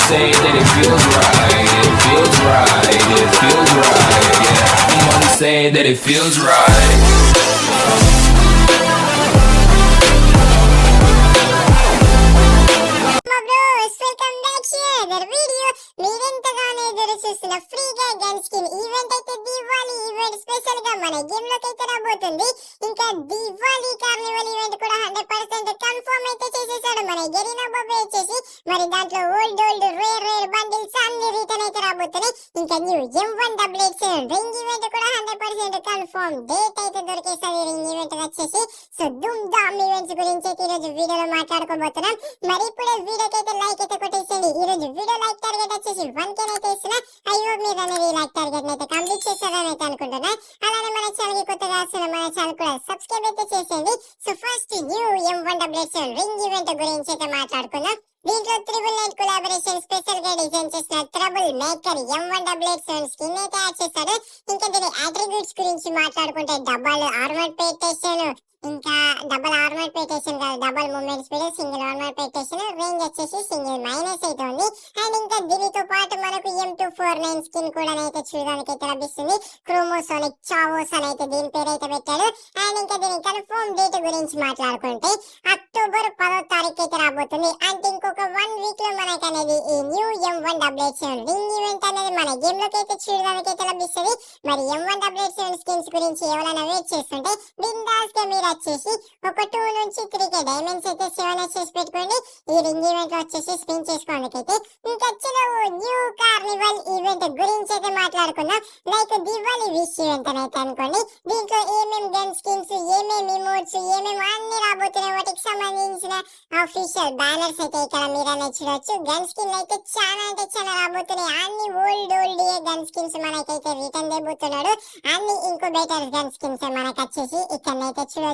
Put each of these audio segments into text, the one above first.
say that it feels right. It feels right. It feels right. Yeah, I'm only saying that it feels right. Welcome back to other video. మీరెంతగానో ఎదురు చూస్తున్న ఫ్రీగా gun skin event అయితే Diwali event special గా మన game లోకి అయితే రాబోతుంది. ఇంకా దివాళీ కార్నివల్ ఈవెంట్ కూడా 100% కన్ఫర్మ్ అయితే చేసేసాడు మన గెరీనా బాబు వచ్చేసి. మరి దాంట్లో ఓల్డ్ రేర్ బండిల్స్ అన్ని రిటర్న్ అయితే రాబోతున్నాయి. ఇంకా న్యూ M188 రింగ్ ఈవెంట్ కూడా 100% కన్ఫర్మ్ డేట్ అయితే దొరికేస్తుంది రింగ్ ఈవెంట్ వచ్చేసి. సో ధూమ్ ధామ్ ఈవెంట్స్ గురించి అయితే ఈ రోజు వీడియోలో మాట్లాడుకోబోతున్నాం. మరి ఇప్పుడే వీడియోకి అయితే లైక్ అయితే కొట్టేసేయండి. ఈ రోజు వీడియో లైక్ టార్గెట్ వచ్చేసి 1K అయితే ఇస్తున్నా. అయ్యో మీరు అనేది లైక్ టార్గెట్ అయితే కంప్లీట్ చేస్తారని అయితే అనుకుంటున్నా. అలానే మన ఛానల్ కి కొత్తగా వస్తున్న మన ఛానల్ కూడా సబ్స్క్రైబ్ అయితే చేసేయండి. So first new M188 ring event గురించి అయితే మాట్లాడుకుందాం. దీంట్లో 999 కొలాబరేషన్ స్పెషల్ గా డిజైన్ చేసిన ట్రబుల్ మేకర్ M188 స్కిన్ అయితే యాడ్ చేశారు. ఇంకా దీని అట్రిబ్యూట్స్ గురించి మాట్లాడుకుంటే డబల్ ఆర్మర్ పెటేషన్, ఇంకా డబల్ ఆర్మర్ పెటేషన్ కాదు, double movement speed, single armour పెటేషన్, రేంజ్ వచ్చేసి సింగిల్ మైనస్ అయితే ఉంది. అండ్ ఇంకా దీనితో పాటు మనకు M249 స్కిన్ కూడా అయితే చూడడానికి అయితే లభిస్తుంది. క్రోమోసోనిక్ చావోస్ అని అయితే దీని పేరు అయితే పెట్టాడు. అండ్ ఇంకా దీని కన్ఫర్మ్ డేట్ గురించి మాట్లాడుకుంటే అక్టోబర్ 10వ తారీఖు అయితే రాబోతుంది. అంటే ఇంకొక 1 వీక్ లో మనకు అనేది ఈ న్యూ M188 రింగ్ ఈవెంట్ అనేది మన గేమ్ లోకి అయితే చూడడానికి అయితే లభిస్తుంది. మరి M188 స్కిన్స్ గురించి ఎవరైనా వెయిట్ చేస్తుంటే బిందాస్ గా మీరు వచ్చేసి ఒక 2 నుంచి 3K డైమండ్స్ అయితే 7 చేసి పెట్టుకోండి. ఈ రింగ్ ఈవెంట్ లో వచ్చేసి స్పిన్ చేసుకోవడానికైతే. ఇంకా న్యూ కార్నివల్ ఈవెంట్ గురించి అయితే మాట్లాడుకుందాం. లైక్ దివాళీ విష్ ఈవెంట్ అని అయితే అనుకోండి. దీంట్లో ఏమేమి గన్ స్కిన్స్, ఏమేమి ఇమోట్స్, ఏమేమి అన్ని రాబోతున్నాయి, వాటికి సంబంధించిన ఆఫీషియల్ బ్యానర్స్ అయితే ఇక్కడ మీరు అనేది చూడొచ్చు. గన్ స్కిన్ అయితే చాలా అంటే చాలా రాబోతున్నాయి. అన్ని ఓల్డ్ గన్ స్కిన్స్ మనకైతే రిటర్న్ చేయబోతున్నాడు. అన్ని ఇంక్యుబేటర్ గన్ స్కిన్స్ మనకు వచ్చేసి ఇక్కడైతే చూడొచ్చు.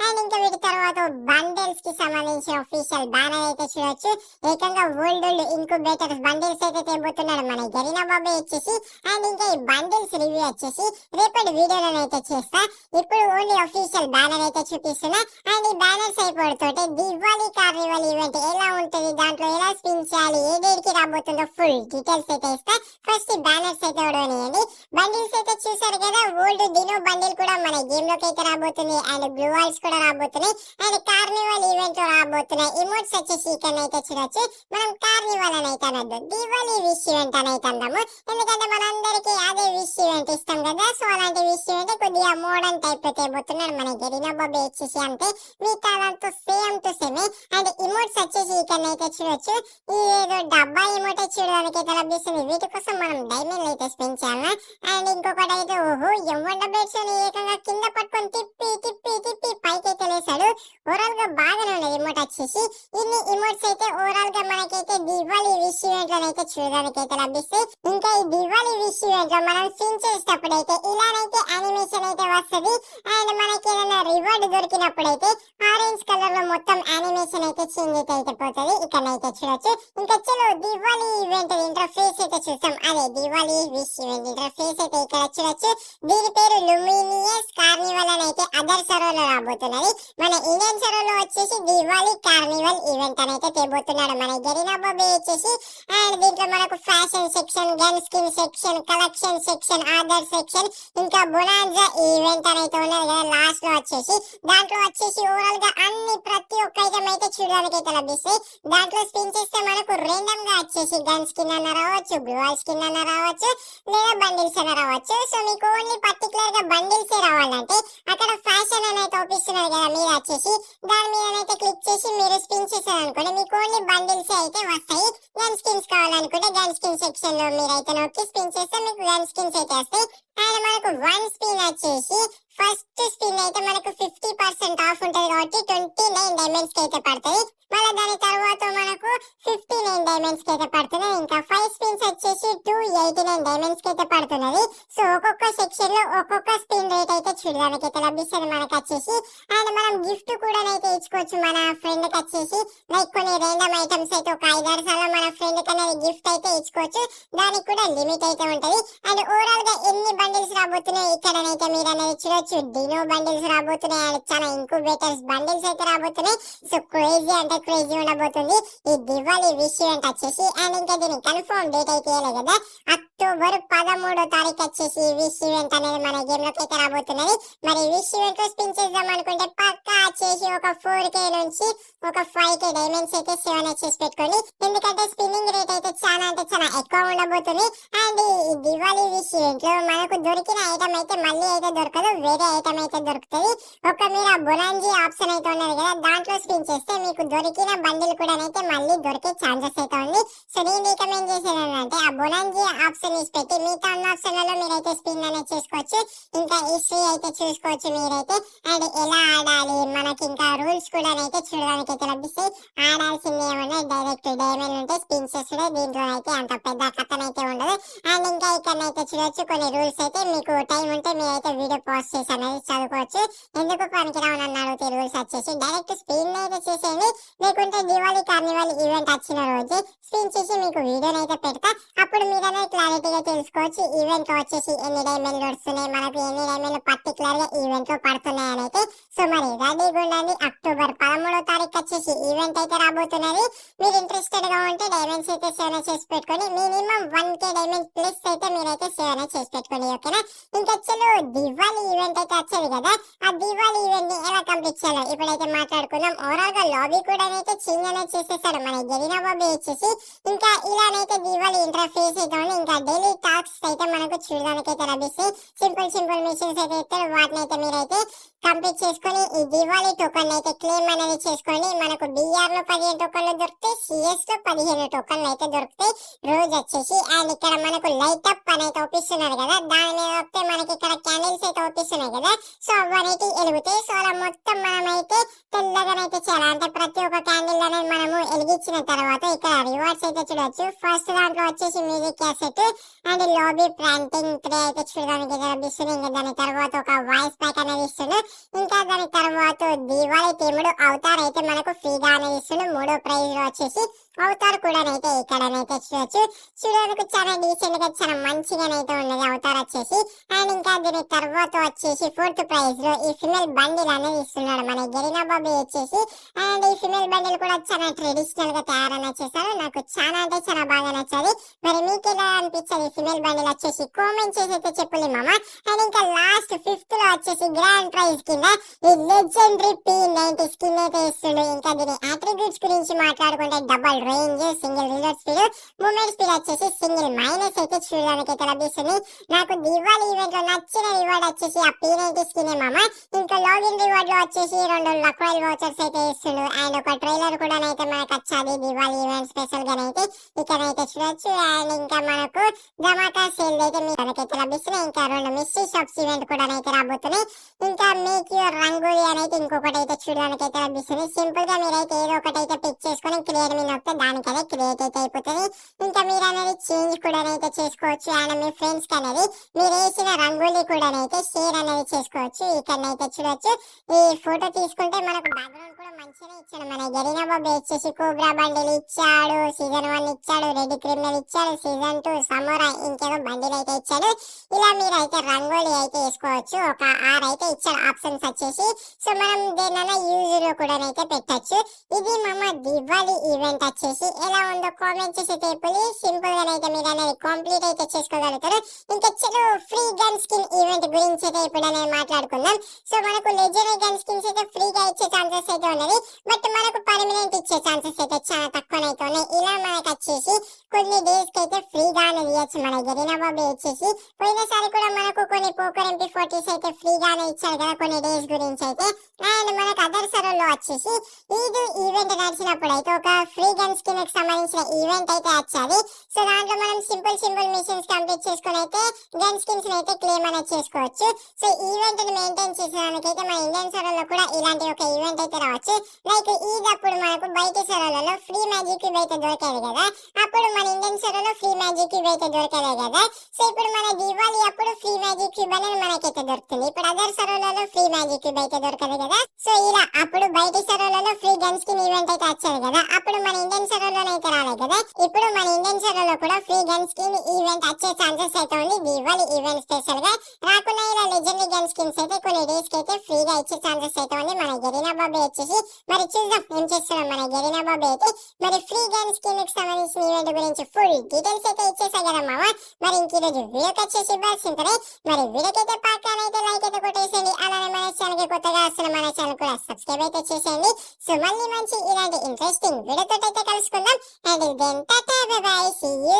అండ్ ఇంకా వీటి తర్వాత బండిల్స్ కి సంబంధించిన ఆఫీషియల్ బ్యానర్ అయితే చూడొచ్చు. ఏకంగా ఓల్డ్ ఇంక్యుబేటర్ బండిల్స్ అయితే తేబోతున్నాడు మన గెరీనా బాబు వచ్చేసి. అండ్ ఇంకా ఈ బండిల్స్ రివ్యూ వచ్చేసి రేపటి వీడియోలో అయితే చేస్తా. ఇప్పుడు ఓన్లీ ఆఫీషియల్ బ్యానర్ అయితే చూపిస్తున్నా. అండ్ ఈ బ్యానర్స్ అయిపోతోటి దివాళీ కార్నివల్ ఈవెంట్ ఎలా ఉంటుంది, దాంట్లో ఎలా స్పిన్ చేయాలి, ఏ డేట్ కి రాబోతుందో ఫుల్ డీటెయిల్స్ అయితే ఇస్తా. ఫస్ట్ ఈ బ్యానర్స్ అయితే ఓడనియండి. బండిల్స్ అయితే చూసారు కదా, ఓల్డ్ డినో బండిల్ కూడా మన గేమ్ లోకి అయితే రాబోతుంది. అండ్ బ్లూ వాల్స్ కూడా రాబోతున్నాయి. అండ్ కార్నివల్ ఈవెంట్ లో రాబోతున్నాయి. ఇమోట్స్ వచ్చేసి ఇక్కడ అయితే చూడొచ్చు. మనం కార్నివల్ అని అయితే అనద్దు, దివాళీ విష్ ఈవెంట్ అని అయితే అందాము. ఎందుకంటే మనందరికి అదే విష్ ఈవెంట్ ఇస్తాం కదా. సో అలాంటి విష్ ఈవెంట్ కొద్దిగా మోడర్న్ టైప్ లో తేబోతున్నాడు మన గెరీనా బాబు వచ్చేసి. అంతే మిగతా దాంతో same to same. And emotes వచ్చేసి ఇక్కడ అయితే చూడొచ్చు. ఈ ఏదో డబ్బా ఇమోట్ చూడడానికి అయితే లభిస్తుంది. వీటి కోసం మనం డైమండ్ అయితే స్పెండ్ చేయాలా. అండ్ ఇంకొకటి అయితే ఓహో M188 ఏకంగా కింద పట్టుకొని తిప్పి తిప్పి తిప్పి పైకి అయితే లేసాడు. ఓవరాల్ గా బాగానే ఉన్నది ఇమోట్ వచ్చేసి. ఇన్ని ఇమోట్స్ అయితే ఓవరాల్ గా మనకైతే దివాళీ విష్ ఈవెంట్ లో అయితే చూడడానికి అయితే లభిస్తాయి. ఇంకా ఈ దివాళీ విష్ ఈవెంట్ లో మనం స్పిన్ చేసేటప్పుడు అయితే ఇలానైతే యానిమేషన్ అయితే వస్తుంది. అండ్ మనకి ఏదైనా రివార్డ్ దొరికినప్పుడు అయితే ఆరెంజ్ కలర్ లో మొత్తం యానిమేషన్ అయితే చేంజ్ అయితే పోతుంది. ఇక్కడ అయితే చూడొచ్చు. ఇంకా దివాళీ ఈవెంట్ ఇంటర్ఫేస్ అయితే చూస్తాం. అదే దివాళీ విష్ ఈవెంట్ ఇంటర్ఫేస్ అయితే ఇక్కడ చూడొచ్చు. దీని పేరు లూమినియస్ కార్నివల్ అని అయితే అదర్ సర్వర్ లో రాబోతున్నది. మన ఇండియన్ సర్వర్ లో వచ్చేసి దివాళీ కార్నివల్ ఈవెంట్ అని అయితే తేబోతున్నాడు మన గెరీనా బాబు వచ్చేసి. అండ్ దీంట్లో మనకు fashion section, gun skin section, collection section, other section, ఇంకా బొనాన్జా ఈవెంట్ అని అయితే ఉన్నది కదా లాస్ట్ లో వచ్చేసి. దాంట్లో వచ్చేసి ఓవరాల్ గా అన్ని ప్రతి ఒక్క ఐటమ్ అయితే చూడడానికి అయితే లభిస్తాయి. దాంట్లో స్పిన్ చేస్తే మనకు రేండమ్ గా వచ్చేసి గన్ స్కిన్ అన్న రావచ్చు, బ్లూ వాల్ స్కిన్ అన్న రావచ్చు, లేదా బండిల్స్ అన్న రావచ్చు. సో మీకు ఓన్లీ పర్టికులర్ గా బండిల్స్ రావాలంటే అక్కడ ఫ్యాషన్ అని అయితే చూపిస్తున్నారు కదా మీరు వచ్చేసి, దాని మీద అయితే క్లిక్ చేసి మీరు స్పిన్ చేశారు అనుకోండి మీకు ఓన్లీ బండిల్స్ అయితే వస్తాయి. గన్ స్కిన్స్ కావాలనుకుంటే గన్ స్కిన్ సెక్షన్ లో మీరు అయితే నొక్కి స్పిన్ చేస్తే మీకు గన్ స్కిన్స్ అయితే వస్తాయి. అండ్ మనకు 1 స్పిన్ వచ్చేసి ఫస్ట్ స్పిన్ అయితే మనకు 50% ఆఫ్ ఉంటుంది కాబట్టి 29 డైమండ్స్ కి అయితే పడుతుంది. మళ్ళీ దాని తర్వాత మనకు 59 డైమండ్స్ కి అయితే పడుతుంది. ఇంకా 5 స్పిన్స్ వచ్చేసి 289 డైమండ్స్ కి అయితే పడుతున్నది. సో ఒక్కొక్క సెక్షన్ లో ఒక్కొక్క స్పిన్ రేట్ అయితే చూడడానికి అయితే లభిస్తుంది మనకు వచ్చేసి. అండ్ మనం గిఫ్ట్ కూడా అయితే ఇచ్చుకోవచ్చు మన ఫ్రెండ్ కి వచ్చేసి. లైక్ కొన్ని రేండమ్ ఐటమ్స్ అయితే ఒక 5-6 సార్లు మన ఫ్రెండ్ కి అనేది గిఫ్ట్ అయితే ఇచ్చుకోవచ్చు. దానికి కూడా లిమిట్ అయితే ఉంటది. అండ్ ఓవరాల్ గా ఎన్ని బండిల్స్ రాబోతున్నాయి ఇక్కడనైతే మీరు అనేది చూడొచ్చు. డినో బండిల్స్ రాబోతున్నాయి. అండ్ చాలా ఇంక్యుబేటర్స్ బండిల్స్ అయితే రాబోతున్నాయి. సో క్రేజీ అంటే క్రేజీ ఉండబోతుంది ఈ దివాళీ విష్ విష్ ఈవెంట్ వచ్చేసి. అండ్ ఇంకా దీని కన్ఫర్మ్ డేట్ అయితే ఇవ్వలేదు కదా, అక్టోబర్ 13వ తారీఖు వచ్చేసి విష్ ఈవెంట్ అనేది మన గేమ్ లోకి అయితే రాబోతున్నది. మరి విష్ ఈవెంట్ లో స్పిన్ చేద్దాం అనుకుంటే పక్కా వచ్చేసి ఒక 4K నుంచి ఒక 5K డైమండ్స్ అయితే 7 చేసి పెట్టుకోండి, ఎందుకంటే స్పిన్నింగ్ రేట్ అయితే చాలా అంటే చాలా ఎక్కువ ఉండబోతుంది. అండ్ ఈ దివాళీ విష్ ఈవెంట్ లో మనకు దొరికిన ఐటమ్ అయితే మళ్ళీ అయితే దొరకదు, వేరే ఐటమ్ అయితే దొరుకుతుంది. ఒక మీరు ఆ బొనాంజీ ఆప్షన్ అయితే ఉన్నది కదా, దాంట్లో స్పిన్ చేస్తే మీకు దొరికిన బండిల్ కూడా అయితే మళ్ళీ దొరికే ఛాన్సెస్ అయితే ఉంది. సో నేను రికమెండ్ చేసేది ఏంటంటే ఆ బొనాంజీ ఆప్షన్ ఇసి పెట్టి మిగతా అన్న ఆప్షన్లలో మీరైతే స్పిన్ అనేది చేసుకోవచ్చు, ఇంకా హిస్టరీ అయితే చూసుకోవచ్చు మీరైతే. అండ్ ఎలా ఆడాలి మనకి ఇంకా రూల్స్ కూడా అయితే చూడడానికి అయితే లభిస్తాయి. ఆడాల్సింది ఏమన్నా డైరెక్ట్ డైమండ్ ఉంటే స్పిన్ చేస్తుండే, దీంట్లో అయితే అంత పెద్ద కథనైతే ఉండదు. అండ్ ఇంకా ఇక్కడ అయితే చూడొచ్చు కొన్ని రూల్స్ అయితే, మీకు టైం ఉంటే మీరైతే వీడియో పోస్ట్ చేసి అనేది చదువుకోవచ్చు. ఎందుకు పనికిరావు నన్ను అడిగితే రూల్స్ వచ్చేసి డైరెక్ట్ స్పిన్ అయితే చేసేయండి, లేకుంటే దివాళీ కార్నివాల్ ఈవెంట్ వచ్చిన రోజు స్పిన్ చేసి మీకు వీడియోని అయితే పెడతా, అప్పుడు మీరనే క్లారిటీగా తెలుసుకోవచ్చు ఈవెంట్ లో వచ్చేసి ఎన్ని డైమండ్లు వస్తున్నాయి, మనకు ఎన్ని డైమండ్లు పర్టికులర్ గా ఈవెంట్ లో పడుతున్నాయి అని అయితే. సో మరి రెడీగా ఉండండి, అక్టోబర్ 13వ తారీఖు వచ్చేసి ఈవెంట్ అయితే రాబోతున్నది. మీరు ఇంట్రెస్టెడ్ గా ఉంటే డైమండ్స్ అయితే 7 చేసి పెట్టుకోండి, మినిమం 1K డైమండ్ ప్లస్ అయితే మీరైతే 7 చేసి పెట్టుకోండి, ఓకేనా. ఇంకా చలో దివాళీ ఈవెంట్ అయితే వచ్చేది కదా, ఆ దివాళీ ఈవెంట్ ని ఎలా కంప్లీట్ చేయాలో ఇప్పుడైతే మాట్లాడుకుందాం. ఓవరాల్ గా లాబీ కూడా అయితే చేంజ్ అనేది చేసేసాడు మన గెలినా బాబీ వచ్చేసి. ఇంకా ఇలానైతే దివాళీ ఇంటర్ఫేస్ అయితే ఉంది, ఇంకా డైలీ టాస్క్స్ అయితే మనకు చూడడానికి అయితే లభిస్తాయి. సింపుల్ మిషన్స్ అయితే ఇస్తారు, వాటిని అయితే మీరైతే కంప్లీట్ చేసుకొని ఈ దివాళీ టోకన్ అయితే క్లెయిమ్ అనేది చేసుకోండి. మనకు డిఆర్ లో 15 టోకన్లు దొరుకుతాయి, సిఎస్ లో 15 టోకన్లు అయితే దొరుకుతాయి రోజు వచ్చేసి. అండ్ ఇక్కడ మనకు లైట్ అప్ అని అయితే ఒప్పిస్తున్నారు కదా, దాని మీద వస్తే మనకి ఇక్కడ క్యాండిల్స్ అయితే ఒప్పిస్తున్నాయి కదా, సో అవన్నీ వెలుగుతాయి. సో అలా మొత్తం మనమైతే తెల్లగానైతే చేయాలి, అంటే ప్రతి ఒక్క క్యాండిల్ అనేది మనము వెలిగించిన తర్వాత ఇక్కడ రివార్డ్స్ అయితే చూడొచ్చు. ఫస్ట్ దాంట్లో వచ్చేసి music cassette and lobby planting 3 అయితే చూడడానికి అయితే లభిస్తుంది. ఇంకా దాని తర్వాత ఒక వాయిస్ ప్యాక్ అనేది ఇస్తుంది. ఇంకా దాని తర్వాత దివాళీ థీముడు అవతార్ అయితే మనకు ఫ్రీగా అనేది ఇస్తుంది. 3వ ప్రైజ్ లో వచ్చేసి అవతార్ కూడా అయితే ఇక్కడనైతే చూడొచ్చు, చూడడానికి చాలా డీసెంట్ గా చాలా మంచిగానైతే ఉన్నది అవతార్ వచ్చేసి. అండ్ ఇంకా దీని తర్వాత వచ్చేసి 4th ప్రైజ్ లో ఈ ఫిమేల్ బండిల్ అనేది ఇస్తున్నాడు మన గెలినా బాబీ వచ్చేసి. అండ్ ఈ ఫిమేల్ బండిల్ కూడా చాలా ట్రెడిషనల్ గా తయారని చేశారు, నాకు చాలా అంటే చాలా బాగా నచ్చాది. మరి మీకు ఎలా అనిపించదు ఫిమేల్ బండిల్ వచ్చేసి కామెంట్ చేసి అయితే చెప్పండి మామ. అండ్ ఇంకా లాస్ట్ 5th లో వచ్చేసి గ్రాండ్ ప్రైజ్ కింద ఈ లెజెండరీ P90 స్కిన్ అయితే ఇస్తుండు. ఇంకా దీని అట్రిబ్యూట్స్ గురించి మాట్లాడుకుంటే double range, single reload speed, movement speed వచ్చేసి సింగిల్ మైనస్ అయితే చూడడానికి అయితే లభిస్తుంది. నాకు దివాళీ ఈవెంట్ లో నచ్చిన రివార్డ్ వచ్చేసి ఆ P90 స్కిన్ మామ. ఇంకా లాగిన్ రివార్డ్ లో వచ్చేసి 2 లక్వైల్ వౌచర్స్ అయితే ఇస్తుండు. అండ్ ఒక ట్రైలర్ కూడా అయితే మనకు వచ్చాది దివాళీ ఈవెంట్ స్పెషల్ గానైతే ఇక్కడైతే చూడొచ్చు. అండ్ ఇంకా మనకు ధమాకా సేల్ అయితే మీకైతే లభిస్తున్నాయి. ఇంకా 2 మిస్టరీ షాప్స్ ఈవెంట్ కూడా అయితే రాబోతున్నాయి. ఇంకా మేక్ యువర్ రంగోలీ అనేది ఇంకొకటి అయితే చూడడానికి అయితే లభిస్తుంది. సింపుల్ గా మీరైతే ఏదో ఒకటి అయితే పిక్ చేసుకొని క్రియేట్ మీద నొక్కితే దానికనే క్రియేట్ అయితే అయిపోతుంది. ఇంకా మీరు అనేది చేంజ్ కూడా అయితే చేసుకోవచ్చు. అండ్ మీ ఫ్రెండ్స్ కి అనేది మీరు వేసిన రంగోలీ కూడా అయితే షేర్ అనేది చేసుకోవచ్చు. ఇక్కడనైతే చూడొచ్చు, ఈ ఫోటో తీసుకుంటే మనకు బ్యాక్గ్రౌండ్ కూడా మంచిగా ఇచ్చాడు మన గెలినా బాబు వచ్చేసి. కోబ్రా బండిల్ ఇచ్చాడు, సీజన్ 1 ఇచ్చాడు, రెడ్ క్రిమినల్ ఇచ్చాడు, సీజన్ 2 సమోరా ఇంకేదో బండిల్ అయితే ఇచ్చాడు. ఇలా మీరు అయితే రంగోలీ అయితే వేసుకోవచ్చు. ఒక 6 అయితే ఇచ్చాడు ఆప్షన్స్ వచ్చేసి. సో మనం దేనైనా యూజ్ లో కూడా అయితే పెట్టచ్చు. ఇది మమ్మ దివాళీ ఈవెంట్ వచ్చేసి ఎలా ఉందో కామెంట్ చేసి తెప్పులి. సింపుల్ గా అయితే మీరు అనేది కంప్లీట్ అయితే చేసుకోగలుగుతారు. ఇంకా చలో ఫ్రీ గన్ స్కిన్ ఈవెంట్ గురించి అయితే ఇప్పుడు అనేది మాట్లాడుకుందాం. సో మనకు లెజెండరీ గన్ స్కిన్స్ అయితే ఫ్రీగా ఇచ్చే ఛాన్సెస్ అయితే ఉన్నది, బట్ మనకు పర్మనెంట్ ఇచ్చే ఛాన్సెస్ అయితే చాలా తక్కువనైతే ఉన్నాయి. ఇలా మనకు వచ్చేసి కొన్ని డేస్ కి అయితే ఫ్రీగా అనేది ఇవ్వచ్చు మన గెలినా బాబీ వచ్చేసి. పోయినసారి కూడా మనకు కొన్ని పోకర్ MP40s అయితే ఫ్రీగానే ఇచ్చారు కదా కొన్ని డేస్ గురించి అయితే. అండ్ మనకు అదర్ సర్వర్లో వచ్చేసి ఇది ఈవెంట్ నడిచినప్పుడు అయితే ఒక ఫ్రీ గన్ స్కిన్ కి సంబంధించిన ఈవెంట్ అయితే వచ్చాది. సో దాంట్లో మనం సింపుల్ మిషన్స్ కంప్లీట్ చేసుకుని అయితే గన్ స్కిన్స్ అయితే క్లెయిమ్ అనేది చేసుకోవచ్చు. సో ఈవెంట్ ని మెయింటైన్ చేసేదానికి అయితే మన ఇండియన్ సర్వర్లో కూడా ఇలాంటి ఒక ఈవెంట్ అయితే రావచ్చు. లైక్ ఈదప్పుడు మనకు బయట సర్వర్లలో ఫ్రీ మ్యాజిక్ క్యూబ్ అయితే దొరికేది కదా, అప్పుడు మన ఇండియన్ సర్వర్లో ఫ్రీ మ్యాజిక్ క్యూబ్ అయితే అయితే దొరకలే కదా. సో ఇప్పుడు మన దివాళీ అప్పుడు ఫ్రీ మ్యాజిక్ క్యూబ్ అనేది మనకైతే దొరుకుతుంది. ఇప్పుడు అదర్ సర్వర్లలో ఫ్రీ మ్యాజిక్ క్యూబ్ అయితే దొరకదు కదా. సో ఇలా అప్పుడు బయటి సర్వర్లలో ఫ్రీ గన్ స్కిన్ ఈవెంట్ అయితే వచ్చేది కదా, అప్పుడు మన ఇండియన్ సర్వర్లో అయితే రాలేదు కదా. ఇప్పుడు మన ఇండియన్ సర్వర్లో కూడా ఫ్రీ గన్ స్కిన్ ఈవెంట్ వచ్చే ఛాన్సెస్ అయితే ఉంది దివాళీ ఈవెంట్ స్పెషల్ గా. రాకుండా ఇలా లెజెండరీ గన్ స్కిన్స్ అయితే కొన్ని డేస్ కి అయితే ఫ్రీగా ఇచ్చే ఛాన్సెస్ అయితే ఉంది. మన గెరీనా బాబీ వచ్చేసి మరి చూద్దాం ఏం చేస్తున్నాం మన గెరీనా బాబీ అయితే. మరి ఫ్రీ గన్ స్కిన్ కి సంబంధించిన ఈవెంట్ గురించి ఫుల్ డీటెయిల్స్ అయితే ఇచ్చేసా కదా మామ. మరి ఇంక ఈరోజు వీడియోకి వచ్చేసి ఇవ్వాల్సిందే. మరి వీడియోకి అయితే పక్కనైతే లైక్ అయితే కొట్టేసేయండి. అలానే మన ఛానల్ కి కొత్తగా వస్తున్న మన ఛానల్ కూడా సబ్స్క్రైబ్ అయితే చేసేయండి. సో మళ్ళీ మంచి ఇలాంటి ఇంట్రెస్టింగ్ వీడియోతో అయితే కలుసుకుందాం. And then tata bye bye, see you.